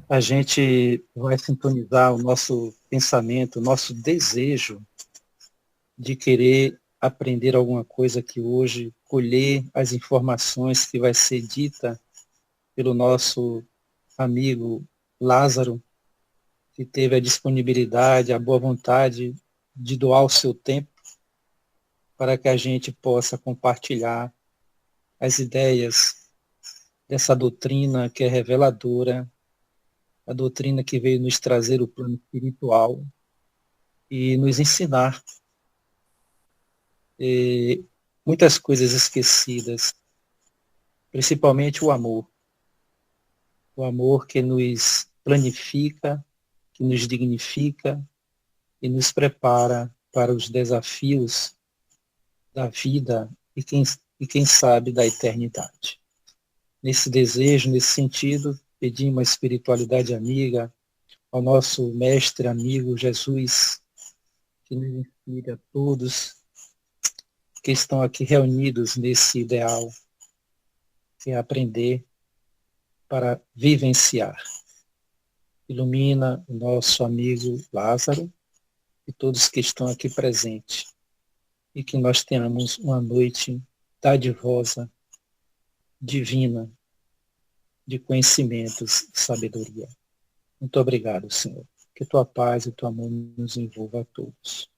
a gente vai sintonizar o nosso pensamento, o nosso desejo de querer aprender alguma coisa aqui hoje, colher as informações que vai ser dita pelo nosso amigo Lázaro, que teve a disponibilidade, a boa vontade de doar o seu tempo para que a gente possa compartilhar as ideias dessa doutrina que é reveladora, a doutrina que veio nos trazer o plano espiritual e nos ensinar muitas coisas esquecidas, principalmente o amor que nos planifica, que nos dignifica e nos prepara para os desafios da vida e quem sabe da eternidade. Nesse desejo, nesse sentido, pedimos a espiritualidade amiga, ao nosso mestre amigo Jesus, que nos inspire a todos que estão aqui reunidos nesse ideal, que é aprender para vivenciar. Ilumina o nosso amigo Lázaro e todos que estão aqui presentes, e que nós tenhamos uma noite dadivosa, divina, de conhecimentos e sabedoria. Muito obrigado, Senhor. Que tua paz e tua amor nos envolva a todos.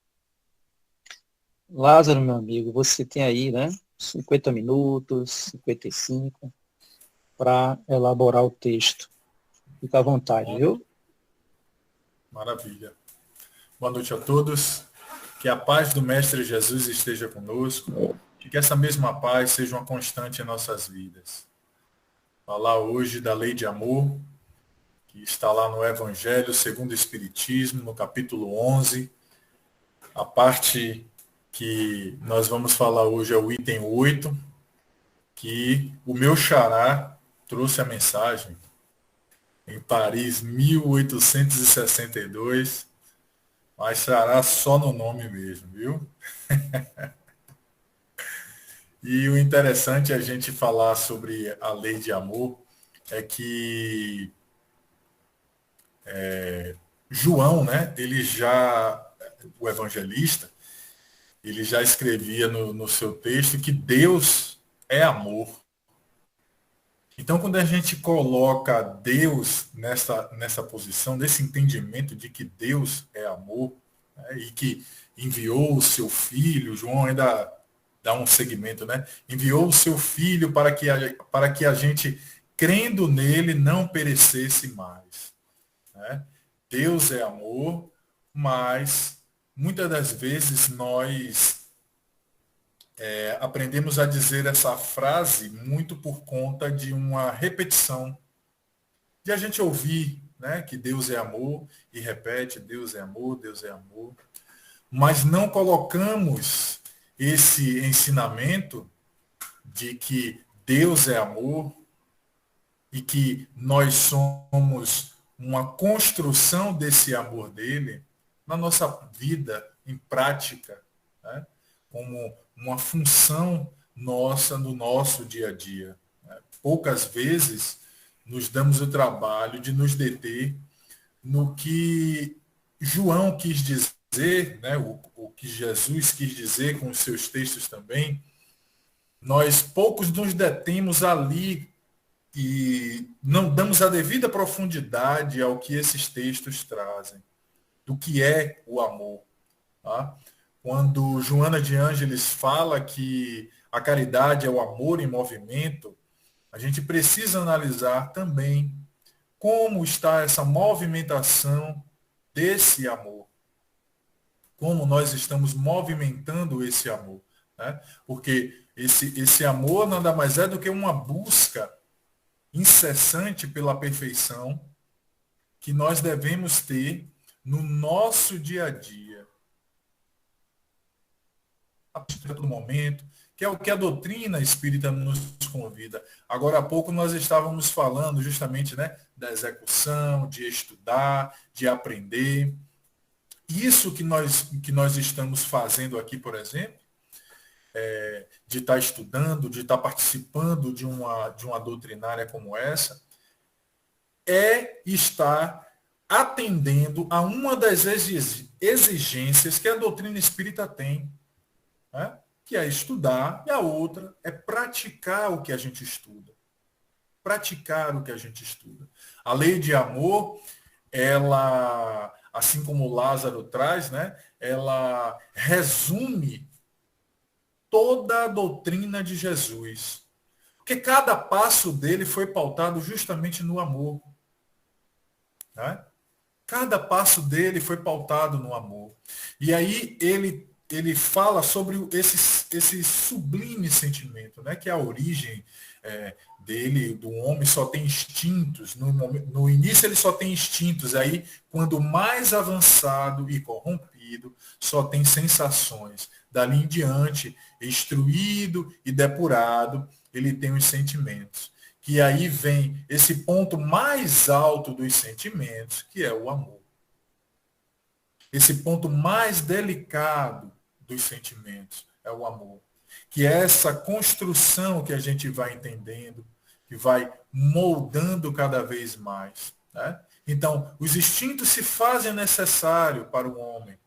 Lázaro, meu amigo, você tem aí, né, 50 minutos, 55, para elaborar o texto. Fica à vontade, viu? Maravilha. Boa noite a todos. Que a paz do Mestre Jesus esteja conosco e que essa mesma paz seja uma constante em nossas vidas. Falar hoje da lei de amor, que está lá no Evangelho segundo o Espiritismo, no capítulo 11. A parte que nós vamos falar hoje é o item 8, que o meu xará trouxe a mensagem em Paris, 1862, mas xará só no nome mesmo, viu? E o interessante a gente falar sobre a lei de amor é que João, né, o evangelista, ele já escrevia no seu texto que Deus é amor. Então, quando a gente coloca Deus nessa posição, nesse entendimento de que Deus é amor, né, e que enviou o seu filho, João ainda dá um segmento, né? Enviou o seu filho para que a gente, crendo nele, não perecesse mais. Né? Deus é amor, mas muitas das vezes nós aprendemos a dizer essa frase muito por conta de uma repetição, de a gente ouvir, né, que Deus é amor e repete, Deus é amor, Deus é amor, mas não colocamos esse ensinamento de que Deus é amor e que nós somos uma construção desse amor dele na nossa vida em prática, né? Como uma função nossa no nosso dia a dia. Né? Poucas vezes nos damos o trabalho de nos deter no que João quis dizer, né? O que Jesus quis dizer com os seus textos também. Nós poucos nos detemos ali e não damos a devida profundidade ao que esses textos trazem, do que é o amor. Tá? Quando Joana de Ângeles fala que a caridade é o amor em movimento, a gente precisa analisar também como está essa movimentação desse amor, como nós estamos movimentando esse amor. Né? Porque esse amor nada mais é do que uma busca incessante pela perfeição que nós devemos ter no nosso dia a dia, a todo momento, que é o que a doutrina espírita nos convida. Agora há pouco nós estávamos falando justamente, né, da execução, de estudar, de aprender. Isso que nós estamos fazendo aqui, por exemplo, de estar estudando, de estar participando de uma doutrinária como essa, está atendendo a uma das exigências que a doutrina espírita tem, né? Que é estudar, e a outra é praticar o que a gente estuda. Praticar o que a gente estuda. A lei de amor, ela, assim como Lázaro traz, né? Ela resume toda a doutrina de Jesus. Porque cada passo dele foi pautado justamente no amor. Né? Cada passo dele foi pautado no amor. E aí ele fala sobre esse sublime sentimento, né? Que é a origem dele, do homem, só tem instintos. No início ele só tem instintos. Aí, quando mais avançado e corrompido, só tem sensações. Dali em diante, instruído e depurado, ele tem os sentimentos. Que aí vem esse ponto mais alto dos sentimentos, que é o amor. Esse ponto mais delicado dos sentimentos é o amor. Que é essa construção que a gente vai entendendo, que vai moldando cada vez mais. Né? Então, os instintos se fazem necessário para o homem.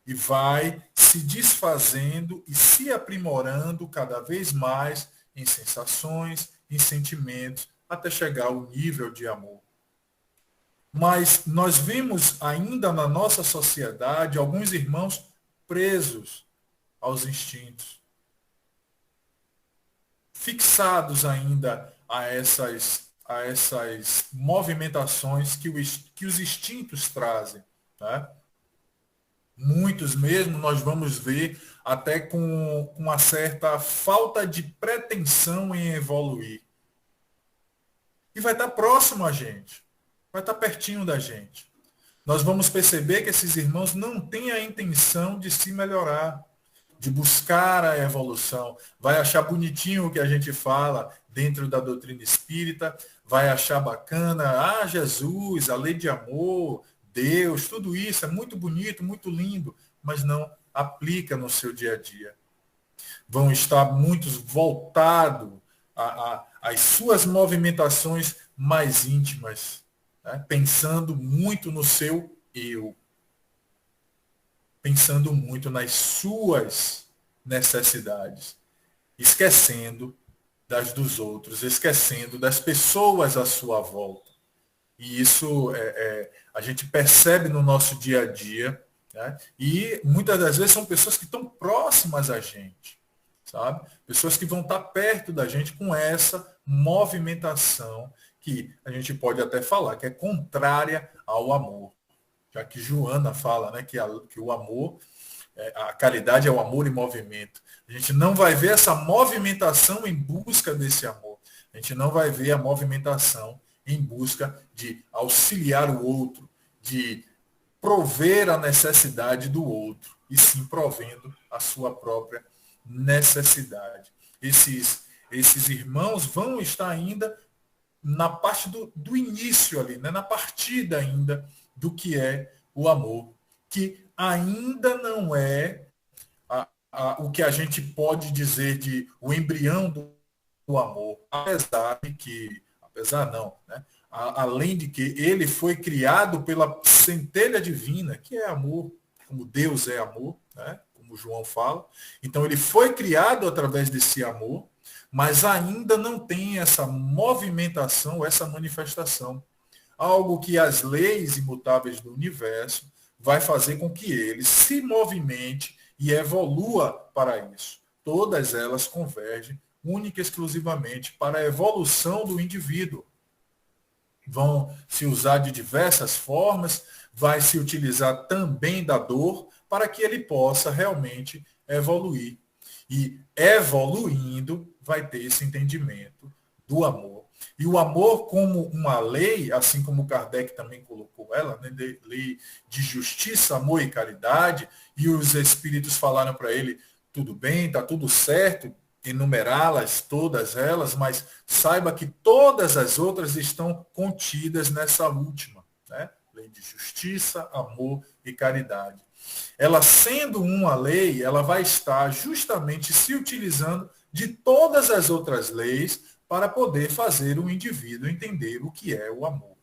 E vai se desfazendo e se aprimorando cada vez mais em sensações, em sentimentos, até chegar ao nível de amor. Mas nós vemos ainda na nossa sociedade alguns irmãos presos aos instintos, fixados ainda a essas movimentações que os instintos trazem. Né? Muitos mesmo nós vamos ver até com uma certa falta de pretensão em evoluir. E vai estar próximo a gente, vai estar pertinho da gente. Nós vamos perceber que esses irmãos não têm a intenção de se melhorar, de buscar a evolução. Vai achar bonitinho o que a gente fala dentro da doutrina espírita, vai achar bacana, Jesus, a lei de amor, Deus, tudo isso é muito bonito, muito lindo, mas não aplica no seu dia a dia. Vão estar muitos voltados às suas movimentações mais íntimas, né? Pensando muito no seu eu, pensando muito nas suas necessidades, esquecendo das dos outros, esquecendo das pessoas à sua volta. E isso a gente percebe no nosso dia a dia, né? E muitas das vezes são pessoas que estão próximas a gente, sabe? Pessoas que vão estar perto da gente com essa movimentação que a gente pode até falar que é contrária ao amor. Já que Joana fala, né, que o amor, a caridade é o amor em movimento. A gente não vai ver essa movimentação em busca desse amor. A gente não vai ver a movimentação em busca de auxiliar o outro, de prover a necessidade do outro, e sim provendo a sua própria necessidade. Esses irmãos vão estar ainda na parte do início ali, né? Na partida ainda do que é o amor, que ainda não é o que a gente pode dizer de o embrião do amor, apesar não, né? Além de que ele foi criado pela centelha divina, que é amor, como Deus é amor, né? Como João fala. Então ele foi criado através desse amor, mas ainda não tem essa movimentação, essa manifestação. Algo que as leis imutáveis do universo vai fazer com que ele se movimente e evolua para isso. Todas elas convergem única e exclusivamente para a evolução do indivíduo. Vão se usar de diversas formas, vai se utilizar também da dor para que ele possa realmente evoluir. E evoluindo, vai ter esse entendimento do amor. E o amor como uma lei, assim como Kardec também colocou ela, né, lei de justiça, amor e caridade, e os espíritos falaram para ele, tudo bem, está tudo certo, enumerá-las, todas elas, mas saiba que todas as outras estão contidas nessa última, né? Lei de justiça, amor e caridade. Ela sendo uma lei, ela vai estar justamente se utilizando de todas as outras leis para poder fazer o indivíduo entender o que é o amor.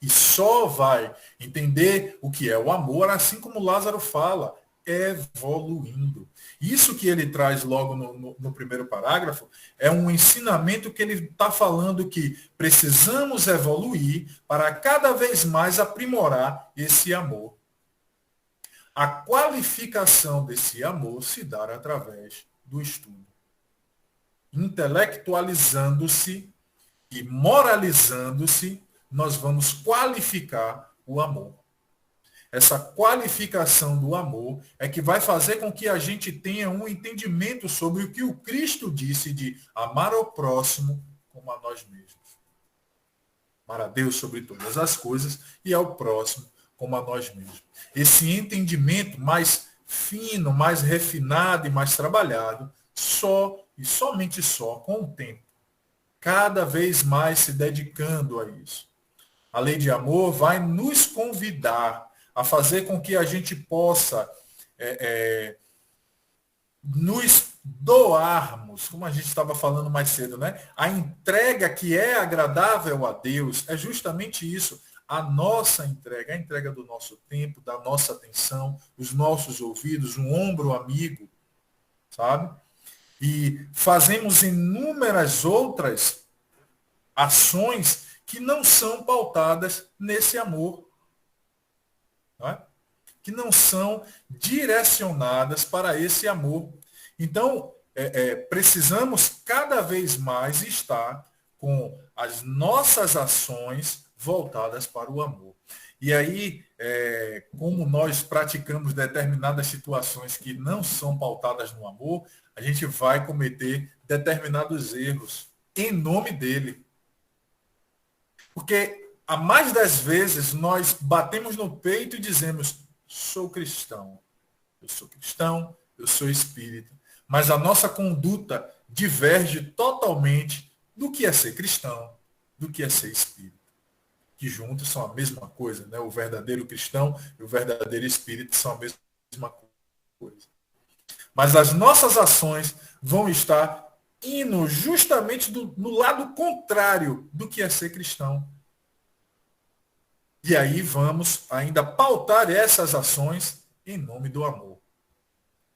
E só vai entender o que é o amor, assim como Lázaro fala, evoluindo. Isso que ele traz logo no primeiro parágrafo é um ensinamento que ele está falando que precisamos evoluir para cada vez mais aprimorar esse amor. A qualificação desse amor se dá através do estudo. Intelectualizando-se e moralizando-se, nós vamos qualificar o amor. Essa qualificação do amor é que vai fazer com que a gente tenha um entendimento sobre o que o Cristo disse de amar ao próximo como a nós mesmos. Amar a Deus sobre todas as coisas e ao próximo como a nós mesmos. Esse entendimento mais fino, mais refinado e mais trabalhado, só e somente só com o tempo, cada vez mais se dedicando a isso. A lei de amor vai nos convidar a fazer com que a gente possa nos doarmos, como a gente estava falando mais cedo, né? A entrega que é agradável a Deus é justamente isso. A nossa entrega, a entrega do nosso tempo, da nossa atenção, os nossos ouvidos, um ombro amigo, sabe? E fazemos inúmeras outras ações que não são pautadas nesse amor, não é? Que não são direcionadas para esse amor. Então, precisamos cada vez mais estar com as nossas ações voltadas para o amor. E aí, como nós praticamos determinadas situações que não são pautadas no amor, a gente vai cometer determinados erros em nome dele. Porque a mais das vezes nós batemos no peito e dizemos, sou cristão, eu sou espírita, mas a nossa conduta diverge totalmente do que é ser cristão, do que é ser espírita. Que juntos são a mesma coisa, né? O verdadeiro cristão e o verdadeiro espírita são a mesma coisa. Mas as nossas ações vão estar indo justamente no lado contrário do que é ser cristão. E aí vamos ainda pautar essas ações em nome do amor,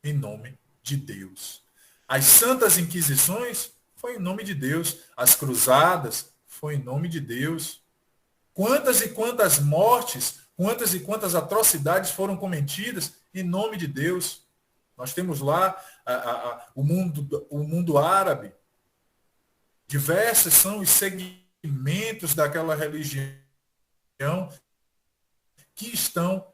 em nome de Deus. As santas inquisições foi em nome de Deus, as cruzadas foi em nome de Deus. Quantas e quantas mortes, quantas e quantas atrocidades foram cometidas em nome de Deus. Nós temos lá o mundo árabe. Diversos são os segmentos daquela religião que estão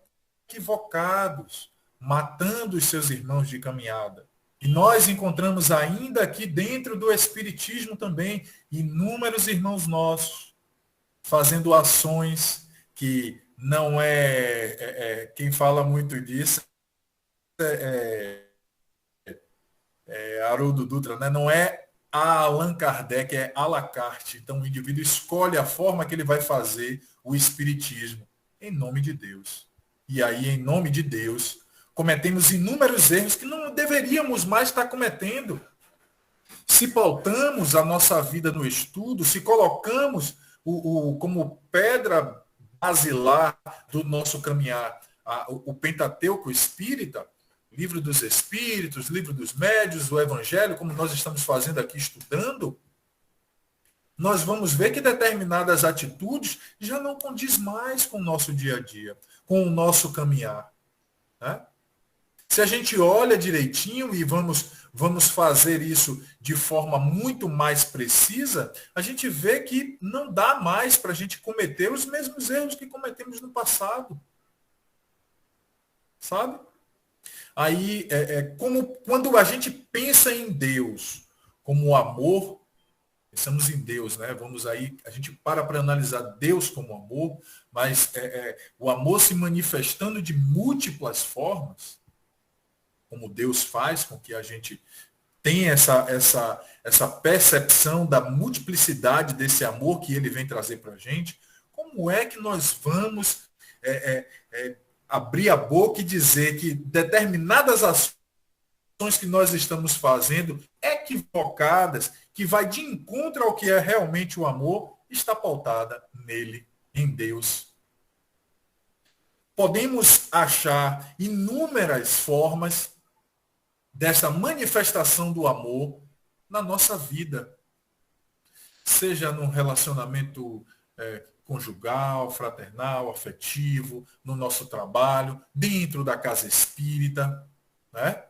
equivocados, matando os seus irmãos de caminhada. E nós encontramos ainda aqui dentro do Espiritismo também inúmeros irmãos nossos fazendo ações que não quem fala muito disso Haroldo Dutra, né? Não é a Allan Kardec, é à la carte. Então o indivíduo escolhe a forma que ele vai fazer o espiritismo em nome de Deus. E aí, em nome de Deus, cometemos inúmeros erros que não deveríamos mais estar cometendo. Se pautamos a nossa vida no estudo, se colocamos como pedra basilar do nosso caminhar o Pentateuco espírita, Livro dos Espíritos, Livro dos Médiuns, o Evangelho, como nós estamos fazendo aqui estudando, nós vamos ver que determinadas atitudes já não condiz mais com o nosso dia a dia, com o nosso caminhar. Né? Se a gente olha direitinho e vamos fazer isso de forma muito mais precisa, a gente vê que não dá mais para a gente cometer os mesmos erros que cometemos no passado. Sabe? Aí, como quando a gente pensa em Deus como amor, pensamos em Deus, né? Vamos aí, a gente para analisar Deus como amor, mas o amor se manifestando de múltiplas formas, como Deus faz com que a gente tenha essa percepção da multiplicidade desse amor que ele vem trazer para a gente, como é que nós vamos abrir a boca e dizer que determinadas ações que nós estamos fazendo equivocadas, que vai de encontro ao que é realmente o amor, está pautada nele, em Deus. Podemos achar inúmeras formas dessa manifestação do amor na nossa vida, seja num relacionamento conjugal, fraternal, afetivo, no nosso trabalho, dentro da casa espírita, né?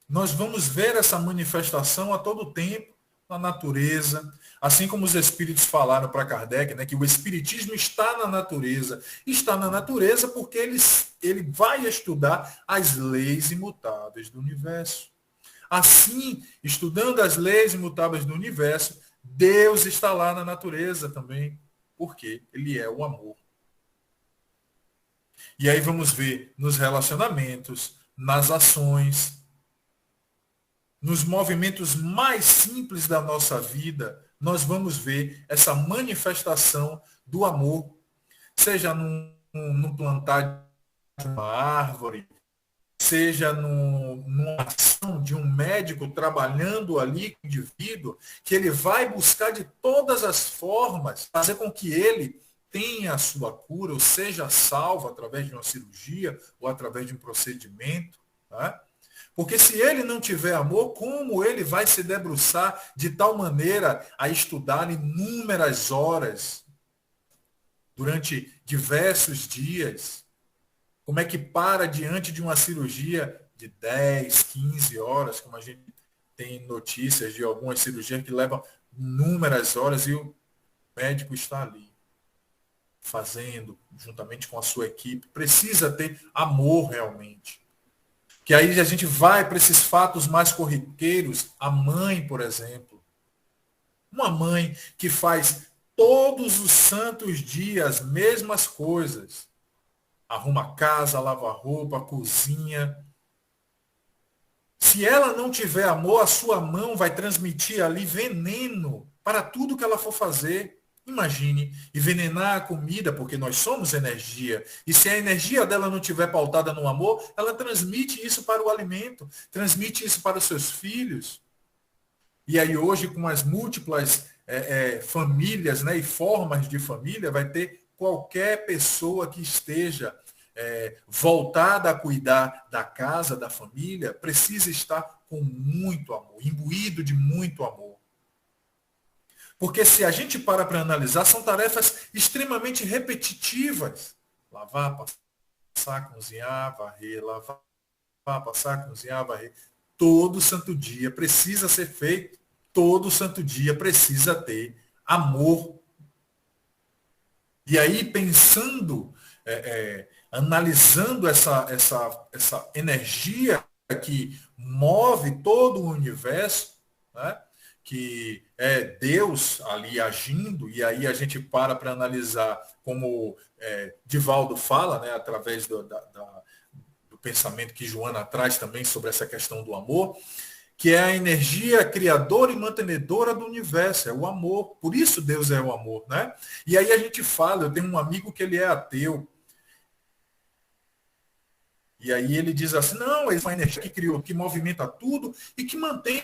Nós vamos ver essa manifestação a todo tempo na natureza, assim como os espíritos falaram para Kardec, né, que o espiritismo está na natureza. Está na natureza porque ele vai estudar as leis imutáveis do universo. Assim, estudando as leis imutáveis do universo, Deus está lá na natureza também, porque ele é o amor. E aí vamos ver nos relacionamentos, nas ações, nos movimentos mais simples da nossa vida, nós vamos ver essa manifestação do amor, seja no plantar de uma árvore, seja numa ação de um médico trabalhando ali com o indivíduo, que ele vai buscar de todas as formas fazer com que ele tenha a sua cura, ou seja salvo através de uma cirurgia ou através de um procedimento, tá? Porque se ele não tiver amor, como ele vai se debruçar de tal maneira a estudar inúmeras horas durante diversos dias? Como é que para diante de uma cirurgia de 10, 15 horas, como a gente tem notícias de algumas cirurgias que levam inúmeras horas e o médico está ali, fazendo, juntamente com a sua equipe. Precisa ter amor realmente. Que aí a gente vai para esses fatos mais corriqueiros. A mãe, por exemplo. Uma mãe que faz todos os santos dias as mesmas coisas. Arruma a casa, lava a roupa, cozinha. Se ela não tiver amor, a sua mão vai transmitir ali veneno para tudo que ela for fazer. Imagine, envenenar a comida, porque nós somos energia. E se a energia dela não estiver pautada no amor, ela transmite isso para o alimento, transmite isso para os seus filhos. E aí hoje, com as múltiplas famílias, né, e formas de família, vai ter qualquer pessoa que esteja voltada a cuidar da casa, da família, precisa estar com muito amor, imbuído de muito amor. Porque se a gente para analisar, são tarefas extremamente repetitivas. Lavar, passar, cozinhar, varrer, lavar, passar, cozinhar, varrer. Todo santo dia precisa ser feito. Todo santo dia precisa ter amor. E aí, pensando, analisando essa energia que move todo o universo, né? Que é Deus ali agindo, e aí a gente para analisar como Divaldo fala, né, através do pensamento que Joana traz também sobre essa questão do amor, que é a energia criadora e mantenedora do universo, é o amor. Por isso Deus é o amor, né? E aí a gente fala, eu tenho um amigo que ele é ateu, e aí ele diz assim, não, ele é uma energia que criou, que movimenta tudo e que mantém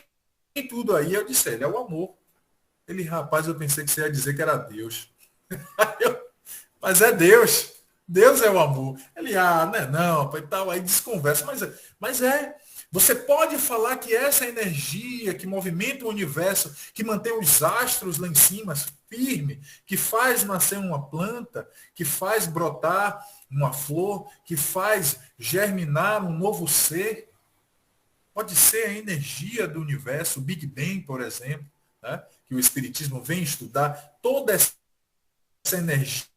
tudo aí. Eu disse, ele é o amor. Ele, rapaz, eu pensei que você ia dizer que era Deus. Mas é Deus. Deus é o amor. Ele, não, e tal, aí desconversa. Mas você pode falar que essa energia que movimenta o universo, que mantém os astros lá em cima firme, que faz nascer uma planta, que faz brotar uma flor, que faz germinar um novo ser, pode ser a energia do universo, o Big Bang, por exemplo, né? Que o Espiritismo vem estudar toda essa energia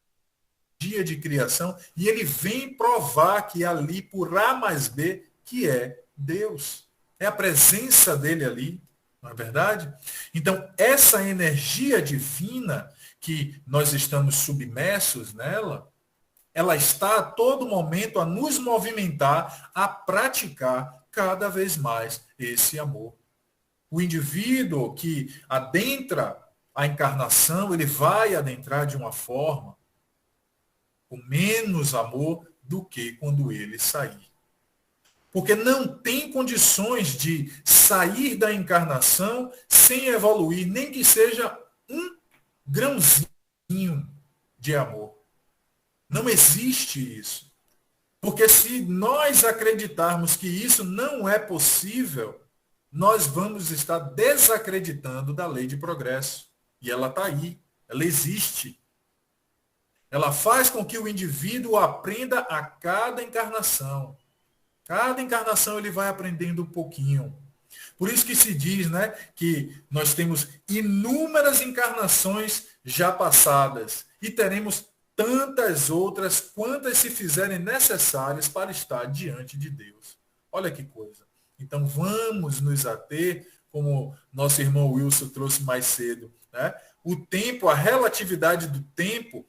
de criação, e ele vem provar que ali, por A mais B, que é Deus. É a presença dele ali, não é verdade? Então, essa energia divina que nós estamos submersos nela, ela está a todo momento a nos movimentar, a praticar cada vez mais esse amor. O indivíduo que adentra a encarnação, ele vai adentrar de uma forma com menos amor do que quando ele sair. Porque não tem condições de sair da encarnação sem evoluir, nem que seja um grãozinho de amor. Não existe isso. Porque se nós acreditarmos que isso não é possível, nós vamos estar desacreditando da lei de progresso. E ela está aí, ela existe. Ela faz com que o indivíduo aprenda a cada encarnação. Cada encarnação ele vai aprendendo um pouquinho. Por isso que se diz, né, que nós temos inúmeras encarnações já passadas e teremos tantas outras quantas se fizerem necessárias para estar diante de Deus. Olha que coisa. Então vamos nos ater, como nosso irmão Wilson trouxe mais cedo, né? O tempo, a relatividade do tempo,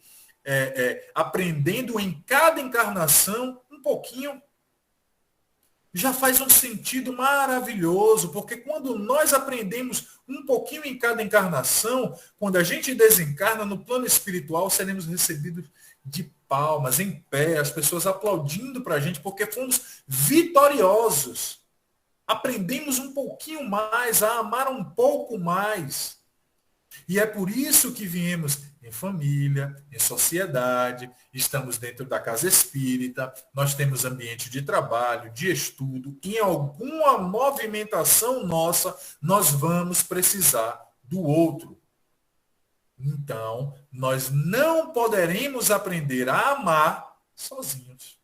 aprendendo em cada encarnação um pouquinho, já faz um sentido maravilhoso, porque quando nós aprendemos um pouquinho em cada encarnação, quando a gente desencarna no plano espiritual, seremos recebidos de palmas, em pé, as pessoas aplaudindo para a gente, porque fomos vitoriosos. Aprendemos um pouquinho mais, a amar um pouco mais. E é por isso que viemos em família, em sociedade, estamos dentro da casa espírita, nós temos ambiente de trabalho, de estudo, em alguma movimentação nossa, nós vamos precisar do outro. Então, nós não poderemos aprender a amar sozinhos.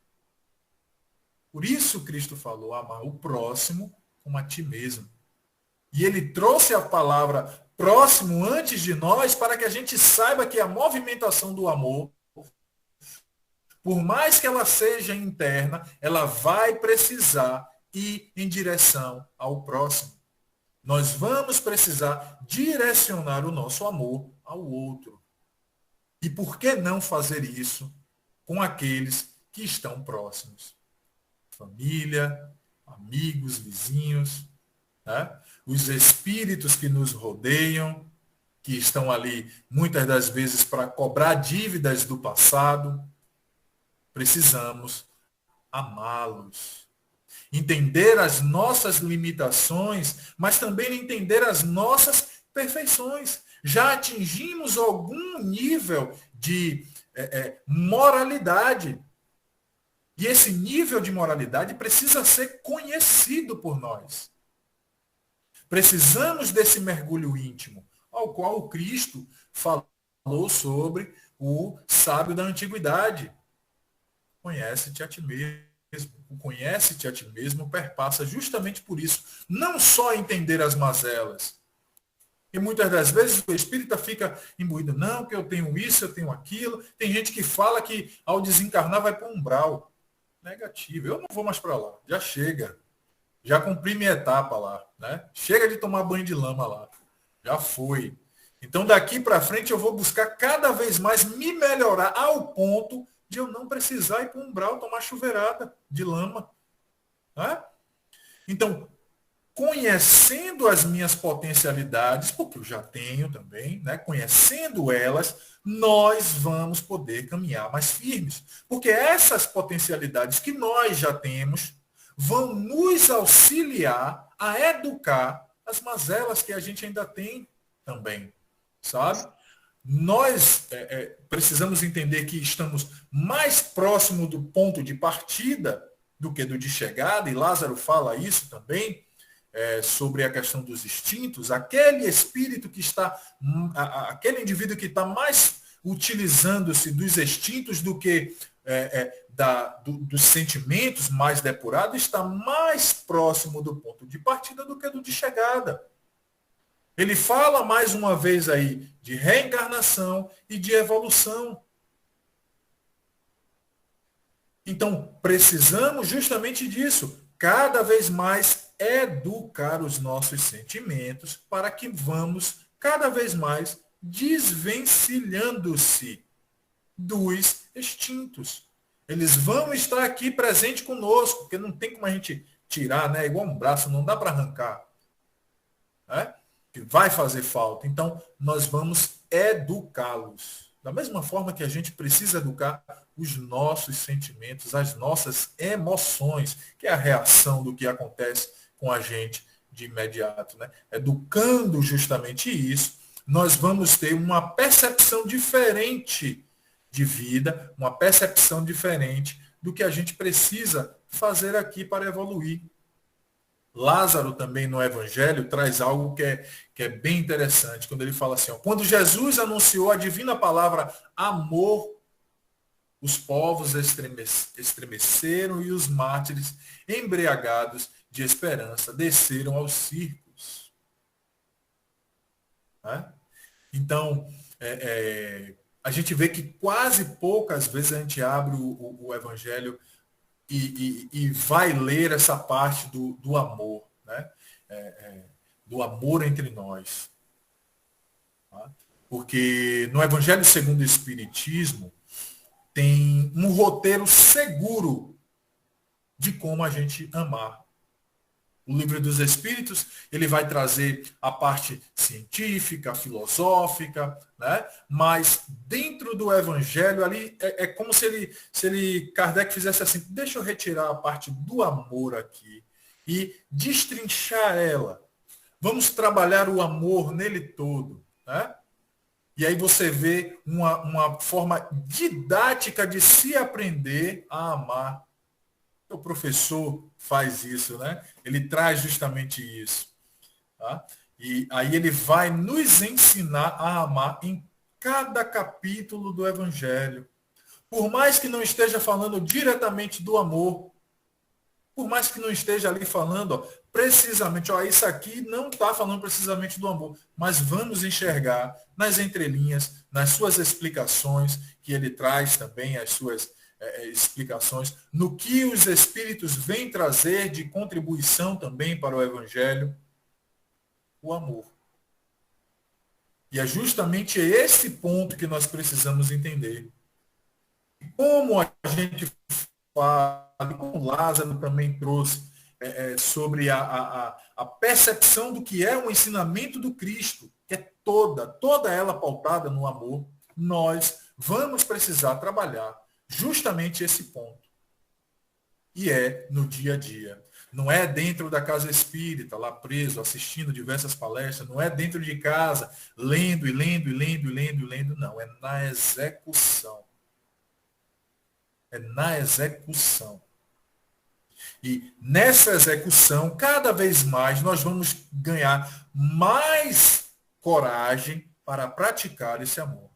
Por isso Cristo falou, amar o próximo como a ti mesmo. E ele trouxe a palavra próximo antes de nós para que a gente saiba que a movimentação do amor, por mais que ela seja interna, ela vai precisar ir em direção ao próximo. Nós vamos precisar direcionar o nosso amor ao outro. E por que não fazer isso com aqueles que estão próximos? Família, amigos, vizinhos, né? Os espíritos que nos rodeiam, que estão ali muitas das vezes para cobrar dívidas do passado, precisamos amá-los. Entender as nossas limitações, mas também entender as nossas perfeições. Já atingimos algum nível de moralidade. E esse nível de moralidade precisa ser conhecido por nós. Precisamos desse mergulho íntimo, ao qual o Cristo falou sobre o sábio da antiguidade. Conhece-te a ti mesmo. O conhece-te a ti mesmo perpassa justamente por isso. Não só entender as mazelas. E muitas das vezes o espírita fica imbuído. Não, que eu tenho isso, eu tenho aquilo. Tem gente que fala que ao desencarnar vai para um umbral. Negativo. Eu não vou mais para lá. Já chega. Já cumpri minha etapa lá, né? Chega de tomar banho de lama lá. Já foi. Então, daqui para frente, eu vou buscar cada vez mais me melhorar ao ponto de eu não precisar ir para um umbral tomar chuveirada de lama. Né? Então, conhecendo as minhas potencialidades, porque eu já tenho também, né? Conhecendo elas, nós vamos poder caminhar mais firmes. Porque essas potencialidades que nós já temos vão nos auxiliar a educar as mazelas que a gente ainda tem também, sabe? Nós precisamos entender que estamos mais próximo do ponto de partida do que do de chegada, e Lázaro fala isso também, sobre a questão dos instintos. Aquele espírito que está, aquele indivíduo que está mais utilizando-se dos instintos do que dos sentimentos mais depurados, está mais próximo do ponto de partida do que do de chegada. Ele fala mais uma vez aí de reencarnação e de evolução. Então, precisamos justamente disso, cada vez mais educar os nossos sentimentos para que vamos cada vez mais desvencilhando-se dos instintos. Eles vão estar aqui presente conosco, porque não tem como a gente tirar, né? Igual um braço, não dá para arrancar. Né? Que vai fazer falta. Então, nós vamos educá-los. Da mesma forma que a gente precisa educar os nossos sentimentos, as nossas emoções, que é a reação do que acontece com a gente de imediato, né? Educando justamente isso, nós vamos ter uma percepção diferente de vida, uma percepção diferente do que a gente precisa fazer aqui para evoluir. Lázaro também no Evangelho traz algo que é bem interessante, quando ele fala assim, ó, quando Jesus anunciou a divina palavra amor, os povos estremeceram e os mártires, embriagados de esperança, desceram aos circos. Né? Então, a gente vê que quase poucas vezes a gente abre o Evangelho e vai ler essa parte do amor, né? Do amor entre nós. Tá? Porque no Evangelho segundo o Espiritismo tem um roteiro seguro de como a gente amar. O Livro dos Espíritos, ele vai trazer a parte científica, filosófica, né? Mas dentro do Evangelho ali é como se Kardec fizesse assim, deixa eu retirar a parte do amor aqui e destrinchar ela. Vamos trabalhar o amor nele todo, né? E aí você vê uma forma didática de se aprender a amar. O professor faz isso, né? Ele traz justamente isso. Tá? E aí ele vai nos ensinar a amar em cada capítulo do Evangelho. Por mais que não esteja falando diretamente do amor, por mais que não esteja ali falando, ó, precisamente, ó, isso aqui não está falando precisamente do amor, mas vamos enxergar nas entrelinhas, nas suas explicações, que ele traz também as suas explicações, no que os Espíritos vêm trazer de contribuição também para o Evangelho, o amor. E é justamente esse ponto que nós precisamos entender. Como a gente fala, como Lázaro também trouxe, sobre a percepção do que é o ensinamento do Cristo, que é toda ela pautada no amor, nós vamos precisar trabalhar justamente esse ponto. E é no dia a dia. Não é dentro da casa espírita, lá preso, assistindo diversas palestras, não é dentro de casa, lendo, não. É na execução. É na execução. E nessa execução, cada vez mais, nós vamos ganhar mais coragem para praticar esse amor.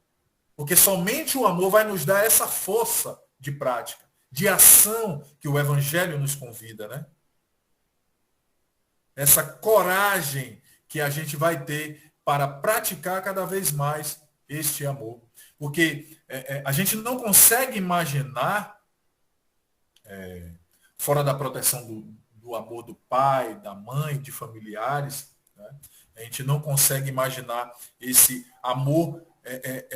Porque somente o amor vai nos dar essa força de prática, de ação que o Evangelho nos convida, né? Essa coragem que a gente vai ter para praticar cada vez mais este amor. Porque a gente não consegue imaginar, fora da proteção do amor do pai, da mãe, de familiares, né? A gente não consegue imaginar esse amor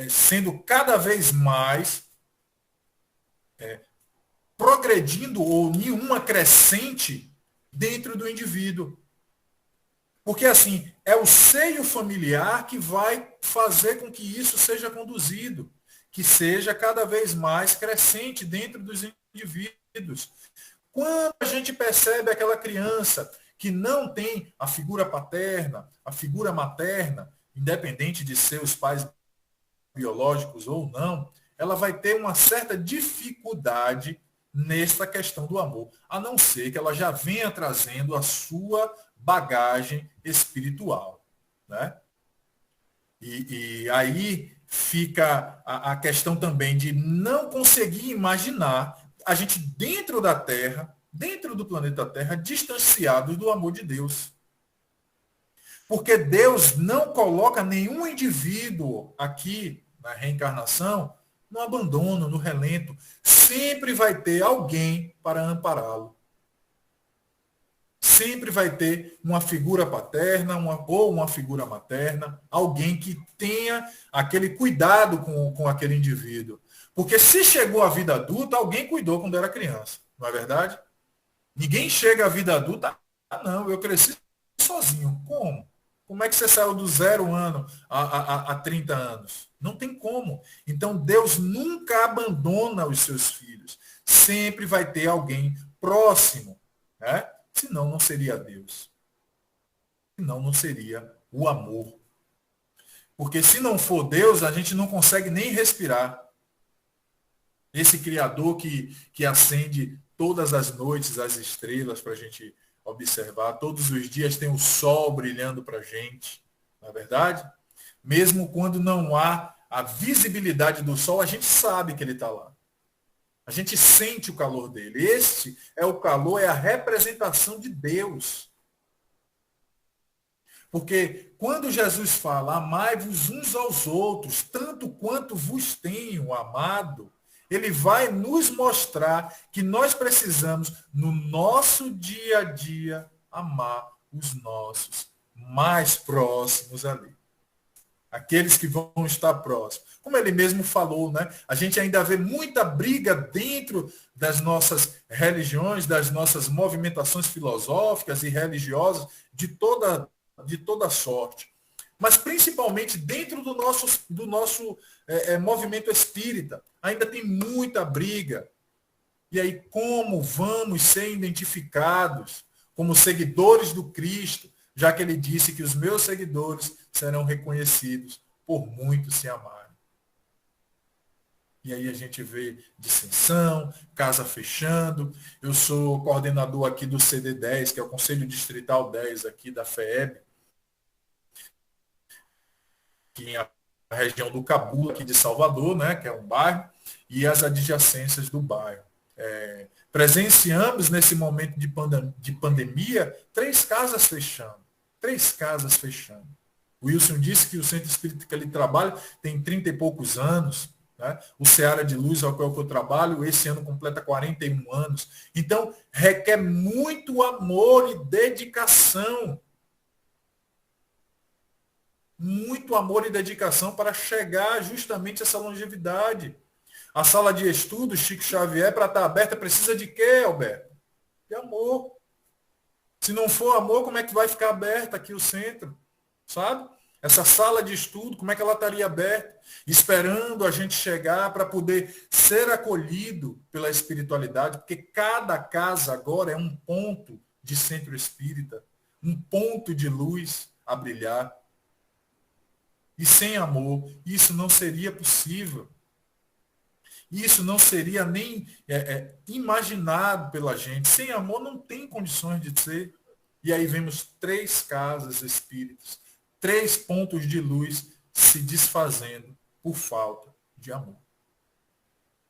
sendo cada vez mais progredindo ou em uma crescente dentro do indivíduo. Porque, assim, é o seio familiar que vai fazer com que isso seja conduzido, que seja cada vez mais crescente dentro dos indivíduos. Quando a gente percebe aquela criança que não tem a figura paterna, a figura materna, independente de ser os pais biológicos ou não, ela vai ter uma certa dificuldade nessa questão do amor, a não ser que ela já venha trazendo a sua bagagem espiritual, né? E aí fica a questão também de não conseguir imaginar a gente dentro da Terra, dentro do planeta Terra, distanciado do amor de Deus. Porque Deus não coloca nenhum indivíduo aqui na reencarnação no abandono, no relento. Sempre vai ter alguém para ampará-lo. Sempre vai ter uma figura paterna ou uma figura materna, alguém que tenha aquele cuidado com aquele indivíduo. Porque se chegou à vida adulta, alguém cuidou quando era criança, não é verdade? Ninguém chega à vida adulta, não, eu cresci sozinho. Como? Como é que você saiu do 0 ano a 30 anos? Não tem como. Então, Deus nunca abandona os seus filhos. Sempre vai ter alguém próximo, né? Senão não seria Deus. Senão não seria o amor. Porque se não for Deus, a gente não consegue nem respirar. Esse Criador que acende todas as noites as estrelas para a gente observar, todos os dias tem o sol brilhando para a gente, não é verdade? Mesmo quando não há a visibilidade do sol, a gente sabe que ele está lá. A gente sente o calor dele. Este é o calor, é a representação de Deus. Porque quando Jesus fala, amai-vos uns aos outros, tanto quanto vos tenho amado, ele vai nos mostrar que nós precisamos, no nosso dia a dia, amar os nossos mais próximos ali. Aqueles que vão estar próximos. Como ele mesmo falou, né? A gente ainda vê muita briga dentro das nossas religiões, das nossas movimentações filosóficas e religiosas, de toda sorte. Mas principalmente dentro do nosso movimento espírita. Ainda tem muita briga. E aí, como vamos ser identificados como seguidores do Cristo, já que ele disse que os meus seguidores serão reconhecidos por muitos se amarem. E aí a gente vê dissensão, casa fechando. Eu sou coordenador aqui do CD10, que é o Conselho Distrital 10 aqui da FEEB, que é a região do Cabula, aqui de Salvador, né, que é um bairro, e as adjacências do bairro. Presenciamos nesse momento de pandemia 3 casas fechando. 3 casas fechando. O Wilson disse que o centro espírita que ele trabalha tem 30 e poucos anos. Né? O Seara de Luz, ao qual eu trabalho, esse ano completa 41 anos. Então, requer muito amor e dedicação. Muito amor e dedicação para chegar justamente a essa longevidade. A sala de estudos, Chico Xavier, para estar aberta, precisa de quê, Alberto? De amor. Se não for amor, como é que vai ficar aberta aqui o centro? Sabe? Essa sala de estudo, como é que ela estaria aberta? Esperando a gente chegar para poder ser acolhido pela espiritualidade, porque cada casa agora é um ponto de centro espírita, um ponto de luz a brilhar. E sem amor, isso não seria possível. Isso não seria nem imaginado pela gente. Sem amor não tem condições de ser. E aí vemos 3 casas espíritas, 3 pontos de luz se desfazendo por falta de amor.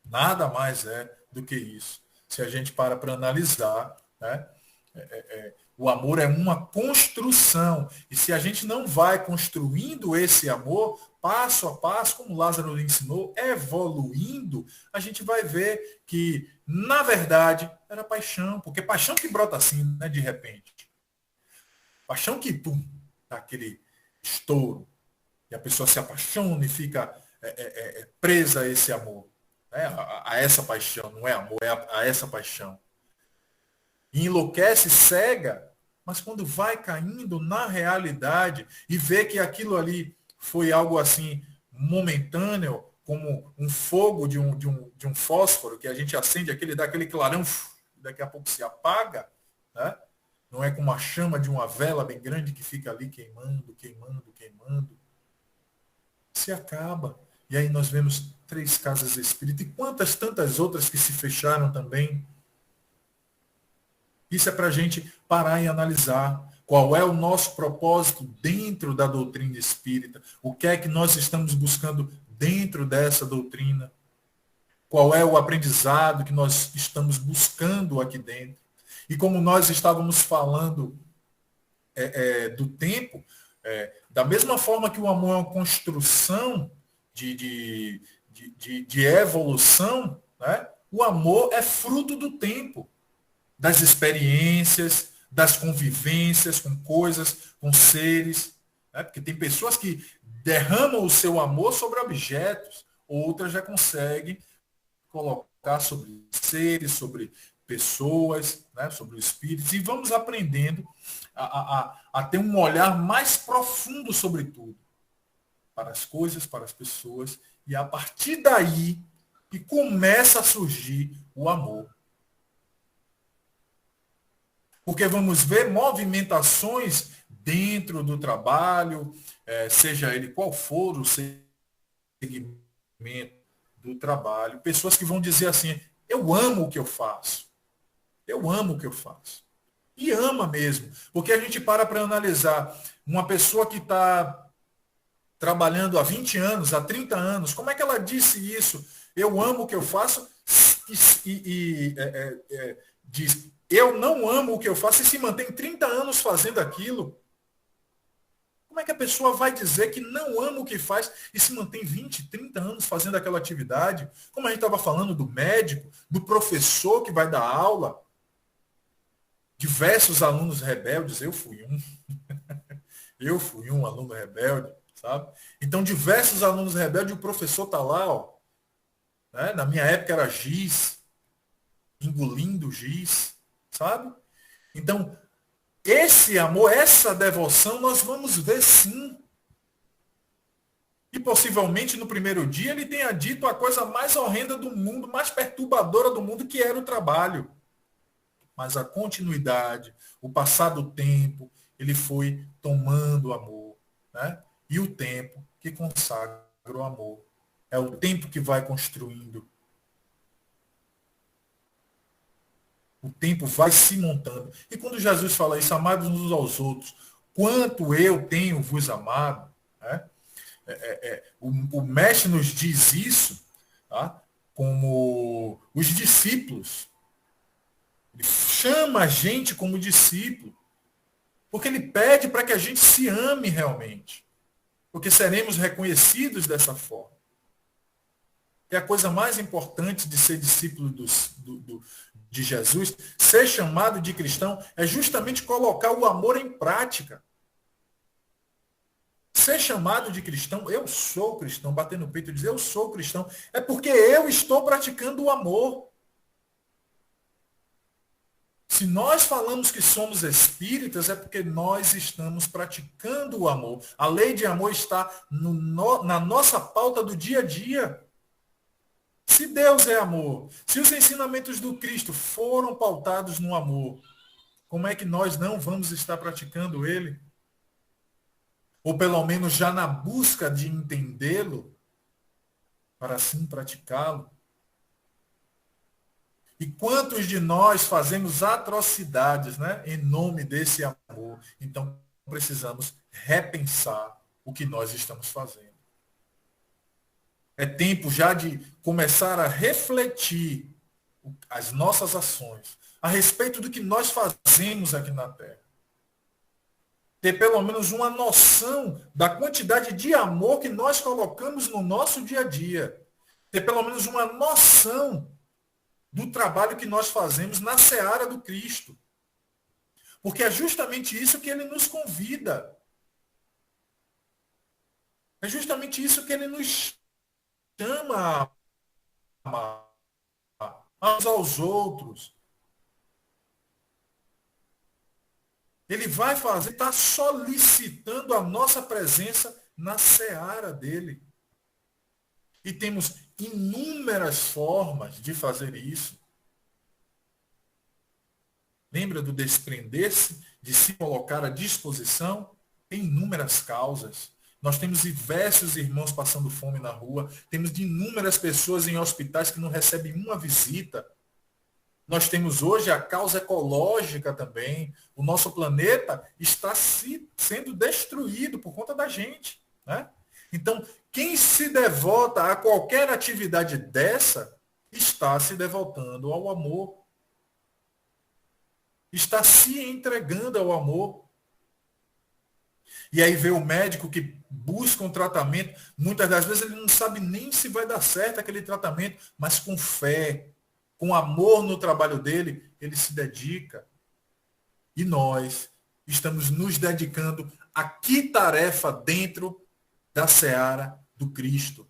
Nada mais é do que isso. Se a gente para analisar, né? O amor é uma construção. E se a gente não vai construindo esse amor, passo a passo, como Lázaro ensinou, evoluindo, a gente vai ver que, na verdade, era paixão. Porque paixão que brota assim, né, de repente. Paixão que, pum, dá aquele estouro. E a pessoa se apaixona e fica presa a esse amor. Né, a essa paixão. Não é amor, é a essa paixão. E enlouquece, cega, mas quando vai caindo na realidade e vê que aquilo ali foi algo assim momentâneo, como um fogo de um fósforo, que a gente acende aquele, dá aquele clarão, daqui a pouco se apaga, né? Não é como a chama de uma vela bem grande que fica ali queimando, queimando, queimando. Se acaba. E aí nós vemos 3 casas espíritas e quantas tantas outras que se fecharam também. Isso é para a gente parar e analisar qual é o nosso propósito dentro da doutrina espírita, o que é que nós estamos buscando dentro dessa doutrina, qual é o aprendizado que nós estamos buscando aqui dentro. E como nós estávamos falando do tempo, da mesma forma que o amor é uma construção de evolução, né? O amor é fruto do tempo, das experiências, das convivências com coisas, com seres. Né? Porque tem pessoas que derramam o seu amor sobre objetos, outras já conseguem colocar sobre seres, sobre pessoas, né, sobre os espíritos, e vamos aprendendo a ter um olhar mais profundo sobre tudo, para as coisas, para as pessoas, e a partir daí que começa a surgir o amor. Porque vamos ver movimentações dentro do trabalho, seja ele qual for o segmento do trabalho, pessoas que vão dizer assim, eu amo o que eu faço. Eu amo o que eu faço. E ama mesmo. Porque a gente para analisar uma pessoa que está trabalhando há 20 anos, há 30 anos, como é que ela disse isso? Eu amo o que eu faço diz, eu não amo o que eu faço e se mantém 30 anos fazendo aquilo. Como é que a pessoa vai dizer que não ama o que faz e se mantém 20, 30 anos fazendo aquela atividade? Como a gente estava falando do médico, do professor que vai dar aula, diversos alunos rebeldes, eu fui um. Eu fui um aluno rebelde, sabe? Então, diversos alunos rebeldes, o professor está lá, ó, né? Na minha época era giz, engolindo giz, sabe? Então, esse amor, essa devoção, nós vamos ver sim. E possivelmente no primeiro dia ele tenha dito a coisa mais horrenda do mundo, mais perturbadora do mundo, que era o trabalho. Mas a continuidade, o passar do tempo, ele foi tomando o amor. Né? E o tempo que consagra o amor. É o tempo que vai construindo. O tempo vai se montando. E quando Jesus fala isso, amados uns aos outros, quanto eu tenho vos amado, né? O mestre nos diz isso, tá? Como os discípulos. Ele chama a gente como discípulo, porque ele pede para que a gente se ame realmente, porque seremos reconhecidos dessa forma. É a coisa mais importante de ser discípulo de Jesus, ser chamado de cristão, é justamente colocar o amor em prática. Ser chamado de cristão, eu sou cristão, bater no peito e dizer eu sou cristão, é porque eu estou praticando o amor. Se nós falamos que somos espíritas, é porque nós estamos praticando o amor. A lei de amor está na nossa pauta do dia a dia. Se Deus é amor, se os ensinamentos do Cristo foram pautados no amor, como é que nós não vamos estar praticando ele? Ou pelo menos já na busca de entendê-lo, para assim praticá-lo? E quantos de nós fazemos atrocidades, né, em nome desse amor? Então precisamos repensar o que nós estamos fazendo. É tempo já de começar a refletir as nossas ações a respeito do que nós fazemos aqui na Terra. Ter pelo menos uma noção da quantidade de amor que nós colocamos no nosso dia a dia. Ter pelo menos uma noção do trabalho que nós fazemos na seara do Cristo. Porque é justamente isso que ele nos convida. É justamente isso que ele nos chama a amar uns aos outros. Ele vai fazer, está solicitando a nossa presença na seara dele. E temos inúmeras formas de fazer isso. Lembra do desprender-se, de se colocar à disposição? Tem inúmeras causas. Nós temos diversos irmãos passando fome na rua, temos de inúmeras pessoas em hospitais que não recebem uma visita. Nós temos hoje a causa ecológica também. O nosso planeta está sendo destruído por conta da gente. Né? Então, quem se devota a qualquer atividade dessa, está se devotando ao amor. Está se entregando ao amor. E aí vê o médico que busca um tratamento, muitas das vezes ele não sabe nem se vai dar certo aquele tratamento, mas com fé, com amor no trabalho dele, ele se dedica. E nós estamos nos dedicando a que tarefa dentro da seara do Cristo?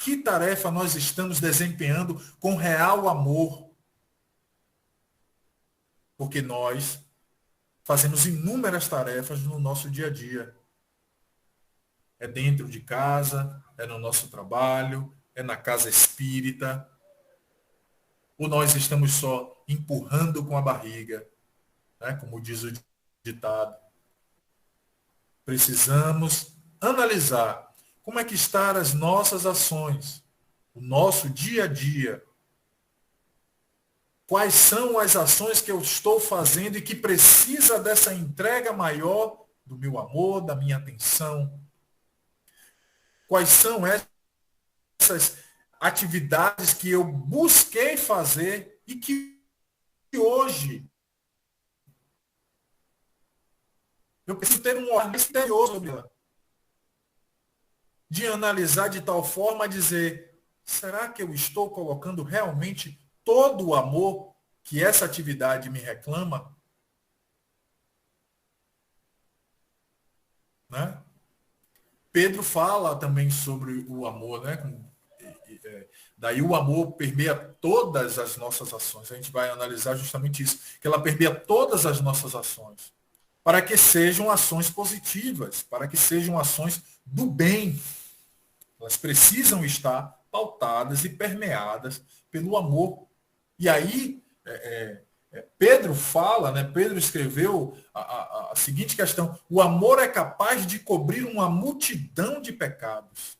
Que tarefa nós estamos desempenhando com real amor? Porque nós fazemos inúmeras tarefas no nosso dia a dia. É dentro de casa, é no nosso trabalho, é na casa espírita. Ou nós estamos só empurrando com a barriga, né? Como diz o ditado. Precisamos analisar como é que estão as nossas ações, o nosso dia a dia. Quais são as ações que eu estou fazendo e que precisa dessa entrega maior do meu amor, da minha atenção? Quais são essas atividades que eu busquei fazer e que hoje eu preciso ter um olhar exterior sobre ela? De analisar de tal forma a dizer, será que eu estou colocando realmente todo o amor que essa atividade me reclama? Né? Pedro fala também sobre o amor, né? Daí o amor permeia todas as nossas ações. A gente vai analisar justamente isso, que ela permeia todas as nossas ações, para que sejam ações positivas, para que sejam ações do bem. Elas precisam estar pautadas e permeadas pelo amor. E aí, Pedro fala, né? Pedro escreveu a seguinte questão: o amor é capaz de cobrir uma multidão de pecados.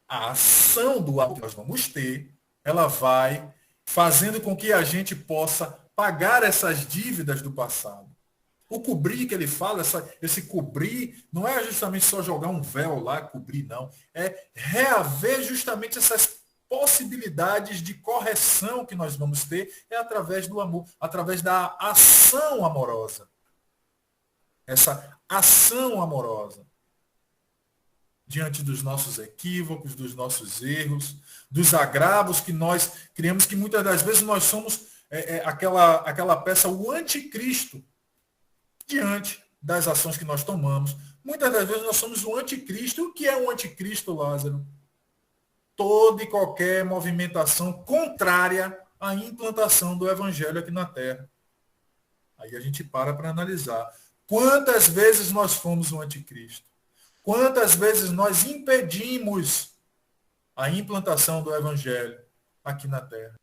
A ação do amor que nós vamos ter, ela vai fazendo com que a gente possa pagar essas dívidas do passado. O cobrir que ele fala, esse cobrir, não é justamente só jogar um véu lá, cobrir, não. É reaver justamente essas possibilidades de correção que nós vamos ter, é através do amor, através da ação amorosa. Essa ação amorosa. Diante dos nossos equívocos, dos nossos erros, dos agravos que nós criamos, que muitas das vezes nós somos aquela peça, o anticristo, diante das ações que nós tomamos. Muitas das vezes nós somos o anticristo. O que é o anticristo, Lázaro? Toda e qualquer movimentação contrária à implantação do evangelho aqui na Terra. Aí a gente para analisar. Quantas vezes nós fomos o anticristo? Quantas vezes nós impedimos a implantação do evangelho aqui na Terra?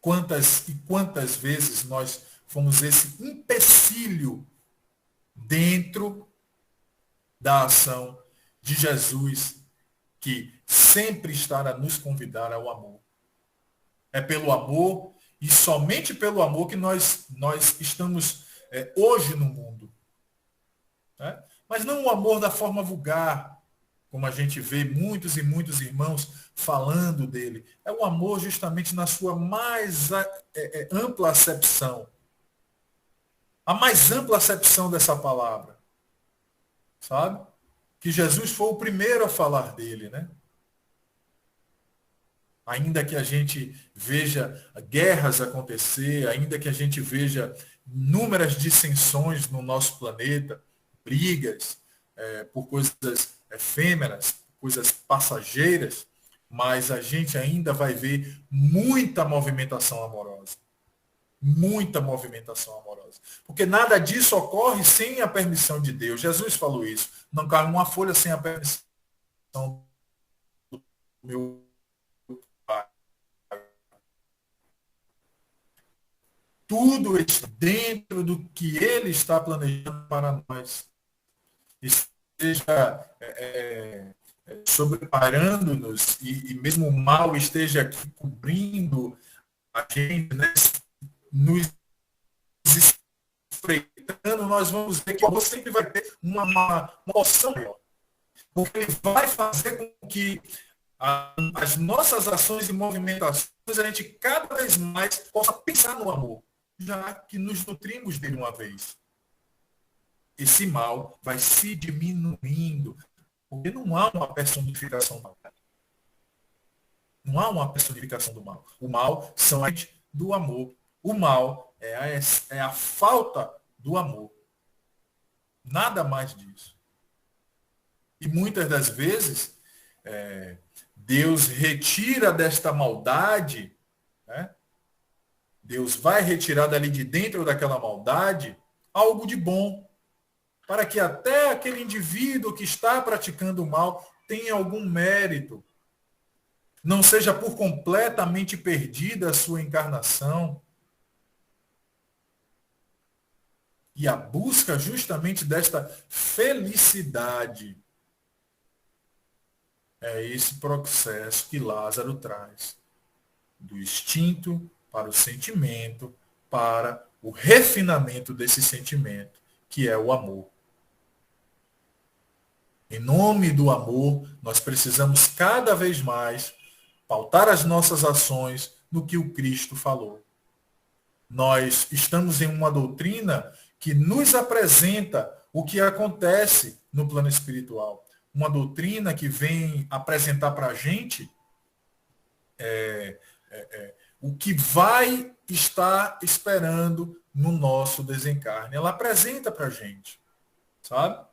Quantas e quantas vezes nós fomos esse empecilho dentro da ação de Jesus, que sempre está a nos convidar ao amor. É pelo amor e somente pelo amor que nós estamos hoje no mundo. Né? Mas não o amor da forma vulgar, como a gente vê muitos e muitos irmãos falando dele. É o amor justamente na sua mais ampla acepção. A mais ampla acepção dessa palavra. Sabe? Que Jesus foi o primeiro a falar dele, né? Ainda que a gente veja guerras acontecer, ainda que a gente veja inúmeras dissensões no nosso planeta, brigas por coisas efêmeras, coisas passageiras, mas a gente ainda vai ver muita movimentação amorosa. Muita movimentação amorosa. Porque nada disso ocorre sem a permissão de Deus. Jesus falou isso. Não cai uma folha sem a permissão do meu Pai. Tudo está dentro do que Ele está planejando para nós. Esteja sobreparando-nos e mesmo o mal esteja aqui cobrindo a gente, né? Nos espreitando, nós vamos ver que o amor sempre vai ter uma opção maior. Porque ele vai fazer com que as nossas ações e movimentações, a gente cada vez mais possa pensar no amor, já que nos nutrimos dele uma vez. Esse mal vai se diminuindo, porque não há uma personificação do mal. Não há uma personificação do mal. O mal são do amor. O mal é a falta do amor. Nada mais disso. E muitas das vezes, Deus retira desta maldade, né? Deus vai retirar dali de dentro daquela maldade algo de bom, para que até aquele indivíduo que está praticando o mal tenha algum mérito. Não seja por completamente perdida a sua encarnação. E a busca justamente desta felicidade é esse processo que Lázaro traz. Do instinto para o sentimento, para o refinamento desse sentimento, que é o amor. Em nome do amor, nós precisamos cada vez mais pautar as nossas ações no que o Cristo falou. Nós estamos em uma doutrina que nos apresenta o que acontece no plano espiritual. Uma doutrina que vem apresentar para a gente o que vai estar esperando no nosso desencarne. Ela apresenta para a gente, sabe?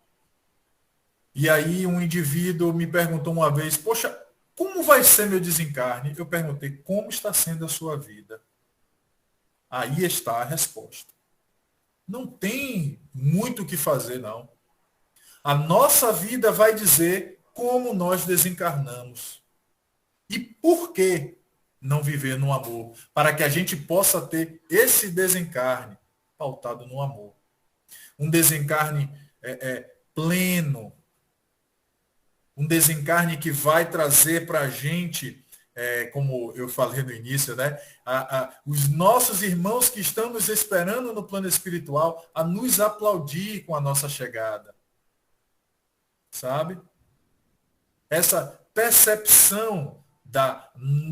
E aí um indivíduo me perguntou uma vez, poxa, como vai ser meu desencarne? Eu perguntei, como está sendo a sua vida? Aí está a resposta. Não tem muito o que fazer, não. A nossa vida vai dizer como nós desencarnamos. E por que não viver no amor? Para que a gente possa ter esse desencarne pautado no amor. Um desencarne pleno. Um desencarne que vai trazer para a gente, como eu falei no início, né? Os nossos irmãos que estão nos esperando no plano espiritual a nos aplaudir com a nossa chegada. Sabe? Essa percepção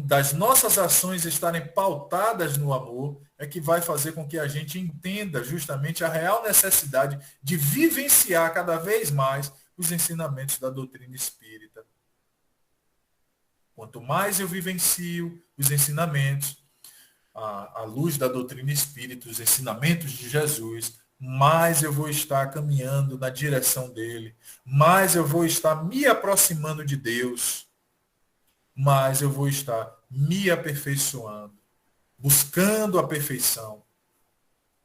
das nossas ações estarem pautadas no amor é que vai fazer com que a gente entenda justamente a real necessidade de vivenciar cada vez mais os ensinamentos da doutrina espírita. Quanto mais eu vivencio os ensinamentos, à luz da doutrina espírita, os ensinamentos de Jesus, mais eu vou estar caminhando na direção dele, mais eu vou estar me aproximando de Deus, mais eu vou estar me aperfeiçoando, buscando a perfeição.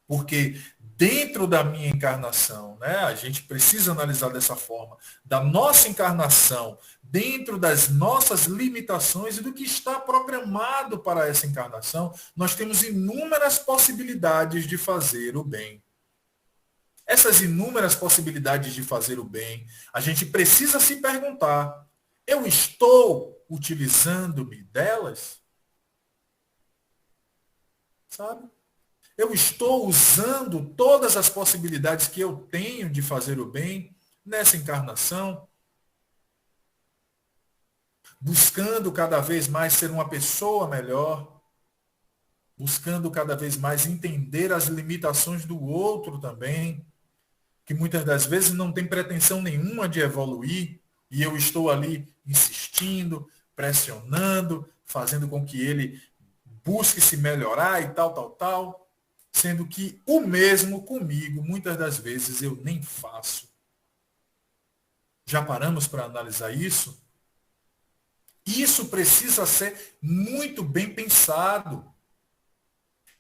Porque dentro da minha encarnação, né, a gente precisa analisar dessa forma, da nossa encarnação, dentro das nossas limitações e do que está programado para essa encarnação, nós temos inúmeras possibilidades de fazer o bem. Essas inúmeras possibilidades de fazer o bem, a gente precisa se perguntar, eu estou utilizando-me delas? Sabe? Eu estou usando todas as possibilidades que eu tenho de fazer o bem nessa encarnação? Buscando cada vez mais ser uma pessoa melhor? Buscando cada vez mais entender as limitações do outro também? Que muitas das vezes não tem pretensão nenhuma de evoluir, e eu estou ali insistindo, pressionando, fazendo com que ele busque se melhorar e tal, sendo que o mesmo comigo, muitas das vezes, eu nem faço. Já paramos para analisar isso? Isso precisa ser muito bem pensado.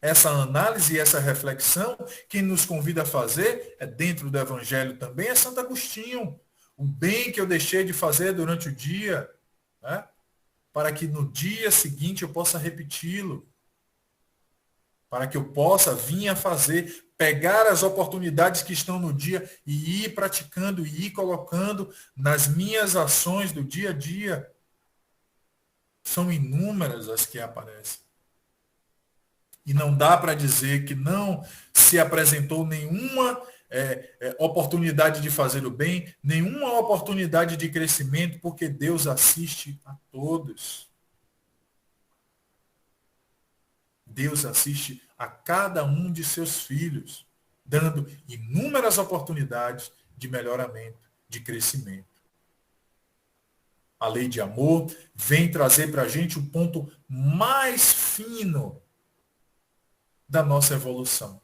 Essa análise e essa reflexão, quem nos convida a fazer, dentro do Evangelho também, é Santo Agostinho. O bem que eu deixei de fazer durante o dia, né, para que no dia seguinte eu possa repeti-lo. Para que eu possa vir a fazer, pegar as oportunidades que estão no dia e ir praticando, e ir colocando nas minhas ações do dia a dia. São inúmeras as que aparecem. E não dá para dizer que não se apresentou nenhuma oportunidade de fazer o bem, nenhuma oportunidade de crescimento, porque Deus assiste a todos. Deus assiste a cada um de seus filhos, dando inúmeras oportunidades de melhoramento, de crescimento. A lei de amor vem trazer para a gente o ponto mais fino da nossa evolução.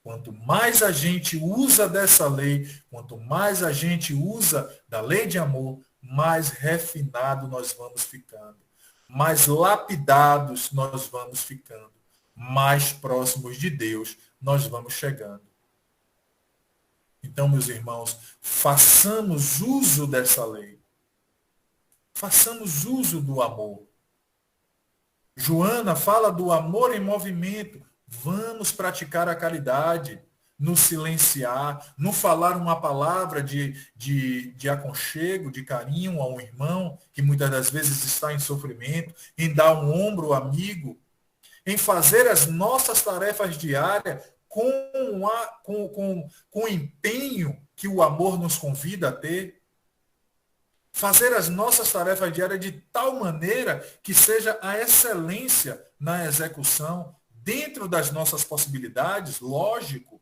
Quanto mais a gente usa dessa lei, quanto mais a gente usa da lei de amor, mais refinado nós vamos ficando, mais lapidados nós vamos ficando, mais próximos de Deus nós vamos chegando. Então, meus irmãos, façamos uso dessa lei. Façamos uso do amor. Joana fala do amor em movimento. Vamos praticar a caridade, no silenciar, no falar uma palavra de aconchego, de carinho a um irmão que muitas das vezes está em sofrimento, em dar um ombro ao amigo, em fazer as nossas tarefas diárias com o empenho que o amor nos convida a ter. Fazer as nossas tarefas diárias de tal maneira que seja a excelência na execução, dentro das nossas possibilidades, lógico,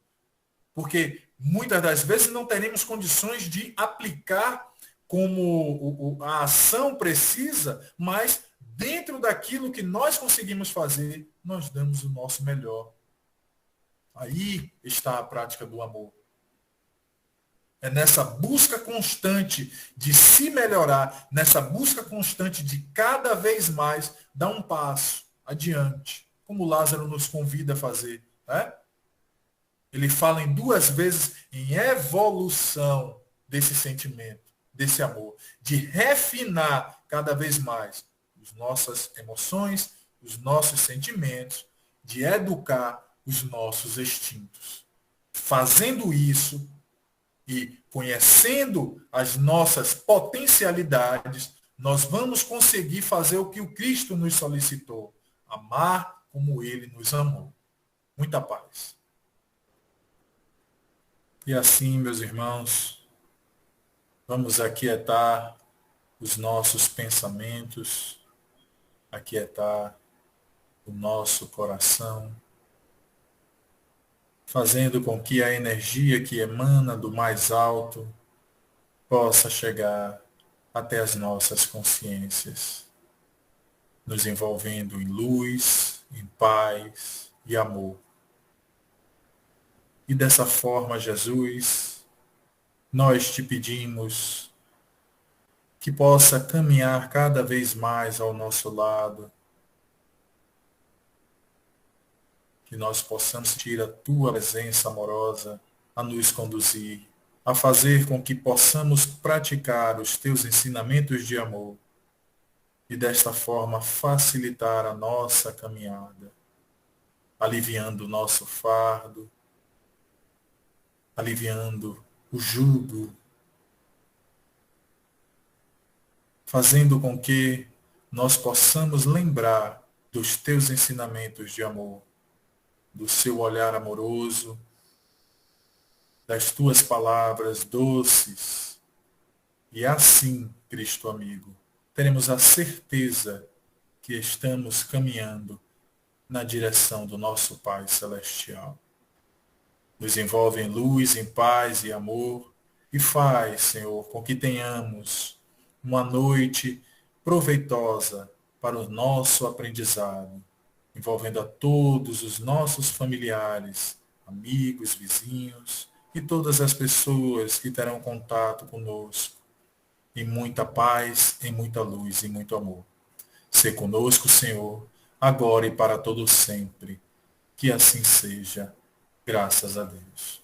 porque muitas das vezes não teremos condições de aplicar como a ação precisa, mas dentro daquilo que nós conseguimos fazer, nós damos o nosso melhor. Aí está a prática do amor. É nessa busca constante de se melhorar, nessa busca constante de cada vez mais dar um passo adiante, como Lázaro nos convida a fazer. Né? Ele fala em 2 vezes em evolução desse sentimento, desse amor, de refinar cada vez mais as nossas emoções, os nossos sentimentos, de educar os nossos instintos. Fazendo isso, e conhecendo as nossas potencialidades, nós vamos conseguir fazer o que o Cristo nos solicitou: amar como ele nos amou. Muita paz. E assim, meus irmãos, vamos aquietar os nossos pensamentos, aquietar o nosso coração, fazendo com que a energia que emana do mais alto possa chegar até as nossas consciências, nos envolvendo em luz, em paz e amor. E dessa forma, Jesus, nós te pedimos que possa caminhar cada vez mais ao nosso lado, que nós possamos sentir a tua presença amorosa a nos conduzir, a fazer com que possamos praticar os teus ensinamentos de amor e desta forma facilitar a nossa caminhada, aliviando o nosso fardo, aliviando o jugo, fazendo com que nós possamos lembrar dos teus ensinamentos de amor, do seu olhar amoroso, das tuas palavras doces. E assim, Cristo amigo, teremos a certeza que estamos caminhando na direção do nosso Pai Celestial. Nos envolve em luz, em paz e amor, e faz, Senhor, com que tenhamos uma noite proveitosa para o nosso aprendizado, envolvendo a todos os nossos familiares, amigos, vizinhos e todas as pessoas que terão contato conosco, em muita paz, em muita luz e muito amor. Sê conosco, Senhor, agora e para todo sempre. Que assim seja, graças a Deus.